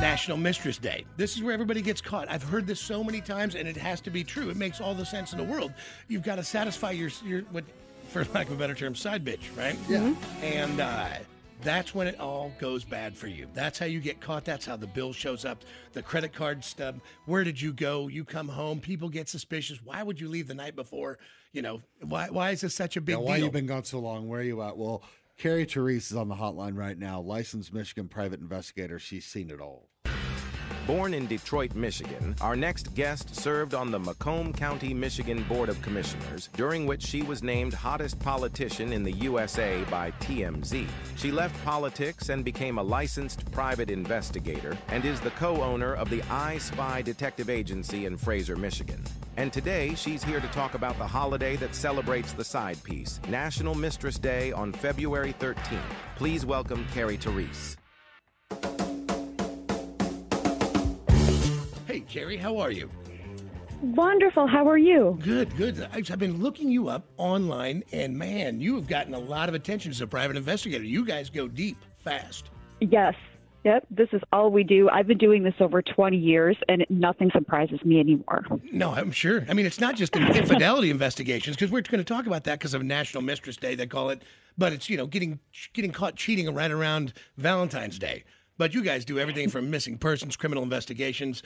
National Mistress Day. This is where everybody gets caught. I've heard this so many times, and it has to be true. It makes all the sense in the world. You've got to satisfy your what, for lack of a better term, side bitch, right? Yeah. And that's when it all goes bad for you. That's how you get caught. That's how the bill shows up. The credit card stub. Where did you go? You come home. People get suspicious. Why would you leave the night before? You know, why is this such a big deal? Why you been gone so long? Where are you at? Well, Carrie Therese is on the hotline right now. Licensed Michigan private investigator. She's seen it all. Born in Detroit, Michigan, our next guest served on the Macomb County, Michigan Board of Commissioners, during which she was named hottest politician in the USA by TMZ. She left politics and became a licensed private investigator and is the co-owner of the I Spy Detective Agency in Fraser, Michigan. And today, she's here to talk about the holiday that celebrates the side piece, National Mistress Day on February 13th. Please welcome Carrie Therese. Hey, Carrie, how are you? Wonderful. How are you? Good, good. I've been looking you up online, and man, you have gotten a lot of attention as a private investigator. You guys go deep, fast. Yes. Yep. This is all we do. I've been doing this over 20 years, and nothing surprises me anymore. No, I'm sure. I mean, it's not just infidelity investigations, because we're going to talk about that because of National Mistress Day, they call it. But it's, you know, getting caught cheating right around Valentine's Day. But you guys do everything from missing persons, criminal investigations,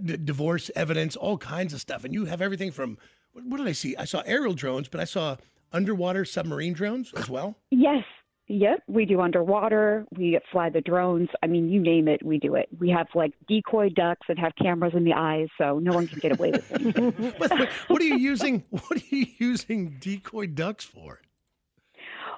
divorce evidence, all kinds of stuff. And you have everything from, what did I see? I saw aerial drones, but I saw underwater submarine drones as well. Yes. Yep. We do underwater. We fly the drones. I mean, you name it, we do it. We have like decoy ducks that have cameras in the eyes, so no one can get away with it. What are you using decoy ducks for?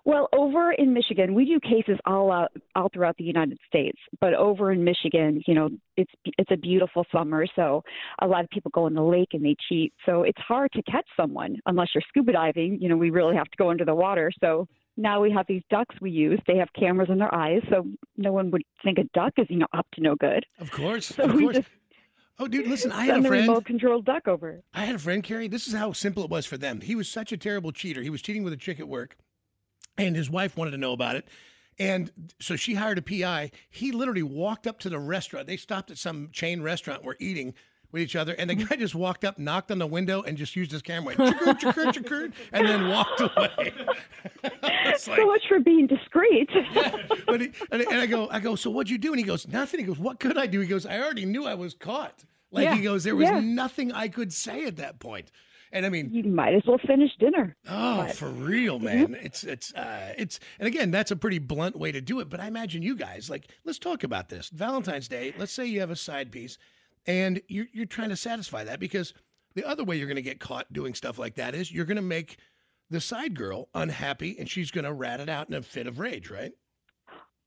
Well, over in Michigan, we do cases all throughout the United States. But over in Michigan, you know, it's a beautiful summer, so a lot of people go in the lake and they cheat. So it's hard to catch someone unless you're scuba diving. You know, we really have to go under the water. So now we have these ducks we use. They have cameras in their eyes, so no one would think a duck is, you know, up to no good. Of course, so of course. Oh, dude, listen, I had a friend. Send the remote-controlled duck over. I had a friend, Carrie. This is how simple it was for them. He was such a terrible cheater. He was cheating with a chick at work. And his wife wanted to know about it. And so she hired a PI. He literally walked up to the restaurant. They stopped at some chain restaurant. We're eating with each other. And the guy just walked up, knocked on the window, and just used his camera, went, chukr, and then walked away. So much for being discreet. Yeah. But and I go, so what'd you do? And he goes, nothing. He goes, what could I do? He goes, I already knew I was caught. He goes, there was nothing I could say at that point. And I mean, you might as well finish dinner. Oh, for real, man. It's and again, that's a pretty blunt way to do it. But I imagine you guys, like, let's talk about this. Valentine's Day, let's say you have a side piece and you're trying to satisfy that, because the other way you're going to get caught doing stuff like that is you're going to make the side girl unhappy and she's going to rat it out in a fit of rage, right?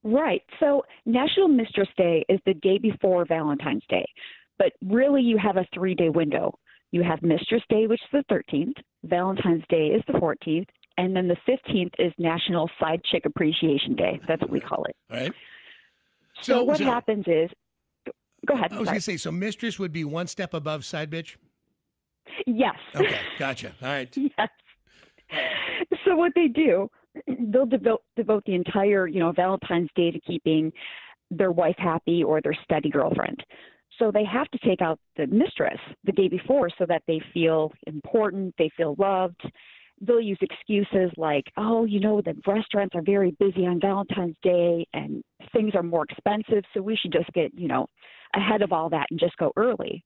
Right. So National Mistress Day is the day before Valentine's Day. But really, you have a 3-day window. You have Mistress Day, which is the 13th. Valentine's Day is the 14th. And then the 15th is National Side Chick Appreciation Day. That's what we call it. All right. So what happens is, go ahead. I was going to say, so Mistress would be one step above side bitch? Yes. Okay, gotcha. All right. Yes. So what they do, they'll devote the entire, you know, Valentine's Day to keeping their wife happy or their steady girlfriend. So they have to take out the mistress the day before so that they feel important, they feel loved. They'll use excuses like, oh, you know, the restaurants are very busy on Valentine's Day and things are more expensive, so we should just get, you know, ahead of all that and just go early.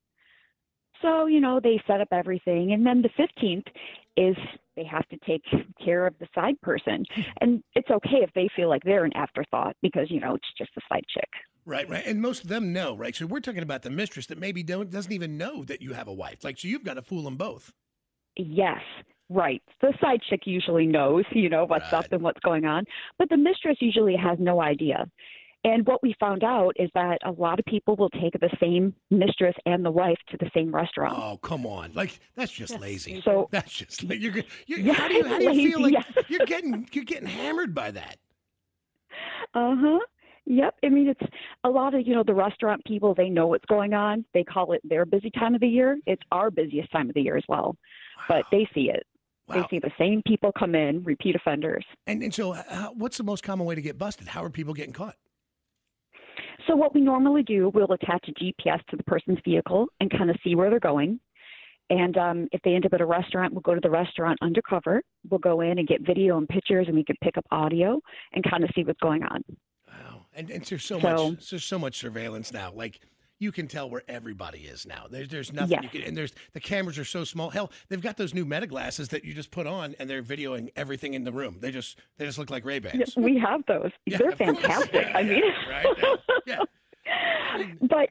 So, you know, they set up everything. And then the 15th is they have to take care of the side person. And it's okay if they feel like they're an afterthought because, you know, it's just a side chick. Right. And most of them know, right? So we're talking about the mistress that maybe doesn't even know that you have a wife. Like, so you've got to fool them both. Yes, right. The side chick usually knows, you know, what's up and what's going on. But the mistress usually has no idea. And what we found out is that a lot of people will take the same mistress and the wife to the same restaurant. Oh, come on. Like, that's just lazy. So that's just like, how do you feel like you're getting hammered by that? Uh-huh. Yep. I mean, it's a lot of, you know, the restaurant people, they know what's going on. They call it their busy time of the year. It's our busiest time of the year as well. Wow. But they see it. Wow. They see the same people come in, repeat offenders. And so what's the most common way to get busted? How are people getting caught? So what we normally do, we'll attach a GPS to the person's vehicle and kind of see where they're going. And if they end up at a restaurant, we'll go to the restaurant undercover. We'll go in and get video and pictures, and we can pick up audio and kind of see what's going on. Wow. And there's so much surveillance now. Like, you can tell where everybody is now. There's nothing Yes. you can, and the cameras are so small. Hell, they've got those new Meta glasses that you just put on, and they're videoing everything in the room. They just look like Ray-Bans. Yes, we have those. Yeah, They're of course. fantastic. Yeah, I mean, right? Yeah. But,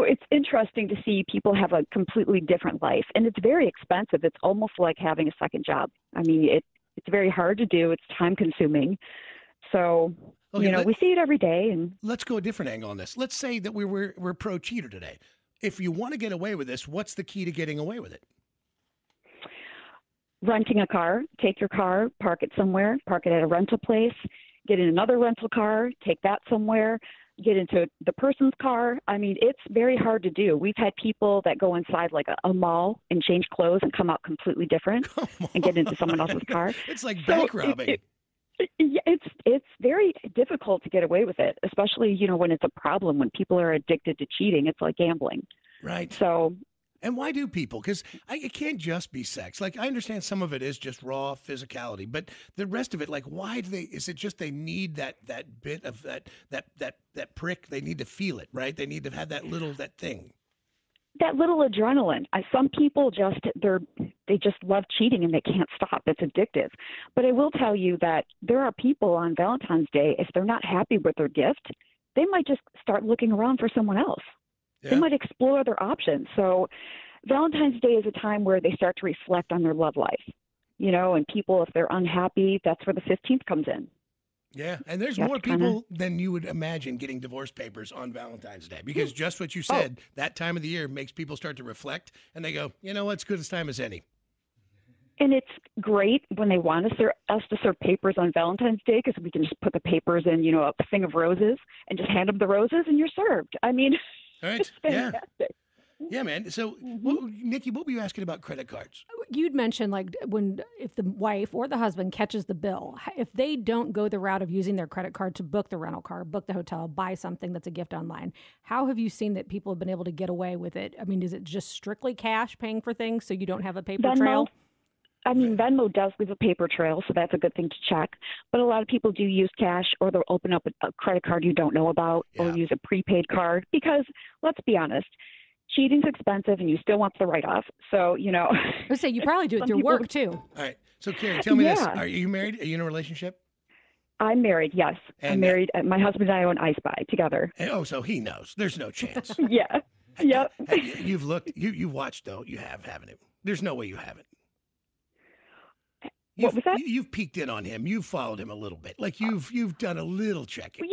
it's interesting to see people have a completely different life, and it's very expensive. It's almost like having a second job. I mean, it's very hard to do. It's time consuming. So, Okay, we see it every day. And let's go a different angle on this. Let's say that we're pro cheater today. If you want to get away with this, what's the key to getting away with it? renting a car, take your car, park it somewhere, park it at a rental place, get in another rental car, take that somewhere, get into the person's car. I mean, it's very hard to do. We've had people that go inside like a mall and change clothes and come out completely different and get into someone else's car. It's like bank robbing. It's very difficult to get away with it, especially, when it's a problem, when people are addicted to cheating. It's like gambling. Right. So. And why do people? Because it can't just be sex. Like, I understand some of it is just raw physicality, but the rest of it, like, why do they? Is it just they need that bit of that prick? They need to feel it, right? They need to have that thing. That little adrenaline. Some people they just love cheating and they can't stop. It's addictive. But I will tell you that there are people on Valentine's Day, if they're not happy with their gift, they might just start looking around for someone else. Yeah. They might explore their options. So Valentine's Day is a time where they start to reflect on their love life, and people, if they're unhappy, that's where the 15th comes in. Yeah, and there's more people than you would imagine getting divorce papers on Valentine's Day, because just what you said, that time of the year makes people start to reflect, and they go, you know what, it's good as time as any. And it's great when they want us to serve papers on Valentine's Day, because we can just put the papers in, a thing of roses and just hand them the roses and you're served. I mean, right. It's fantastic. Yeah, man. So, Nikki, what were you asking about credit cards? You'd mentioned if the wife or the husband catches the bill, if they don't go the route of using their credit card to book the rental car, book the hotel, buy something that's a gift online, how have you seen that people have been able to get away with it? I mean, is it just strictly cash paying for things so you don't have a paper trail? I mean, Venmo does leave a paper trail, so that's a good thing to check. But a lot of people do use cash, or they'll open up a credit card you don't know about, or use a prepaid card. Because, let's be honest, cheating's expensive, and you still want the write-off. So, I would say you probably do it through work, too. All right. So, Carrie, tell me this. Are you married? Are you in a relationship? I'm married, yes. And I'm married. My husband and I own I Spy together. So he knows. There's no chance. Yeah. Yep. You've looked. You've watched, though. You have, haven't you? There's no way you haven't. What was that? You've peeked in on him. You've followed him a little bit. Like you've done a little checking.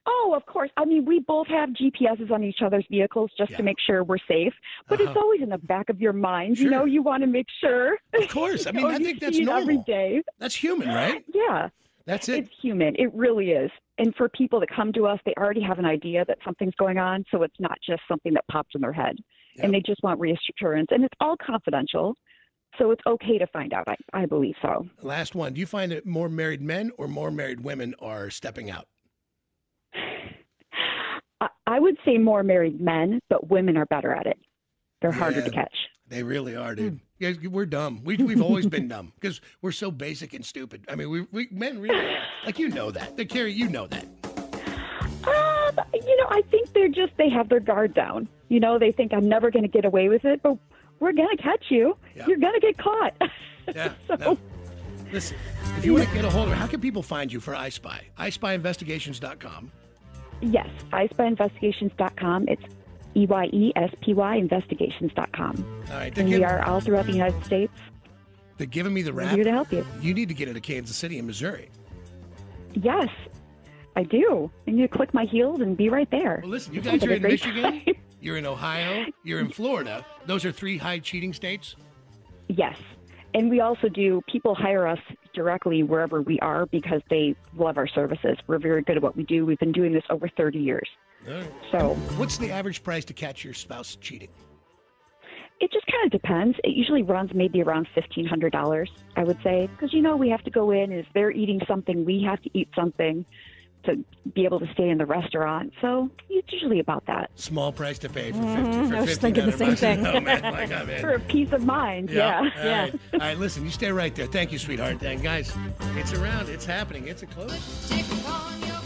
Oh, of course. I mean, we both have GPSs on each other's vehicles just to make sure we're safe. But it's always in the back of your mind. Sure. You want to make sure. Of course. I mean, I think that's normal. Every day. That's human, right? Yeah. That's it. It's human. It really is. And for people that come to us, they already have an idea that something's going on. So it's not just something that pops in their head. Yep. And they just want reassurance. And it's all confidential. So it's okay to find out. I believe so. Last one. Do you find that more married men or more married women are stepping out? I would say more married men, but women are better at it. They're harder to catch. They really are, dude. Yeah, we're dumb. We've always been dumb because we're so basic and stupid. I mean, we men really are. Like, that. Carrie, you know that. I think they have their guard down. They think I'm never going to get away with it, but we're going to catch you. Yeah. You're going to get caught. Yeah. Listen, if you want to get a hold of her, how can people find you for I Spy? iSpyInvestigations.com. Yes, iSpyInvestigations.com. It's EYESPY Investigations.com. All right. And we are all throughout the United States. They're giving me the rap. We're here to help you. You need to get into Kansas City and Missouri. Yes, I do. I need to click my heels and be right there. Well, listen, you guys are in Michigan. You're in Ohio. You're in Florida. Those are 3 high cheating states? Yes. And we also people hire us directly wherever we are because they love our services. We're very good at what we do. We've been doing this over 30 years. Right. So, what's the average price to catch your spouse cheating? It just kind of depends. It usually runs maybe around $1,500, I would say, because we have to go in. If they're eating something, we have to eat something. to be able to stay in the restaurant. So it's usually about that. Small price to pay for 50. For I was 50 thinking the same bucks. thing. Oh, man, like, I'm in. For a peace of mind, yeah. All right. All right, listen, you stay right there. Thank you, sweetheart. And guys, it's around. It's happening. It's a close. Take on your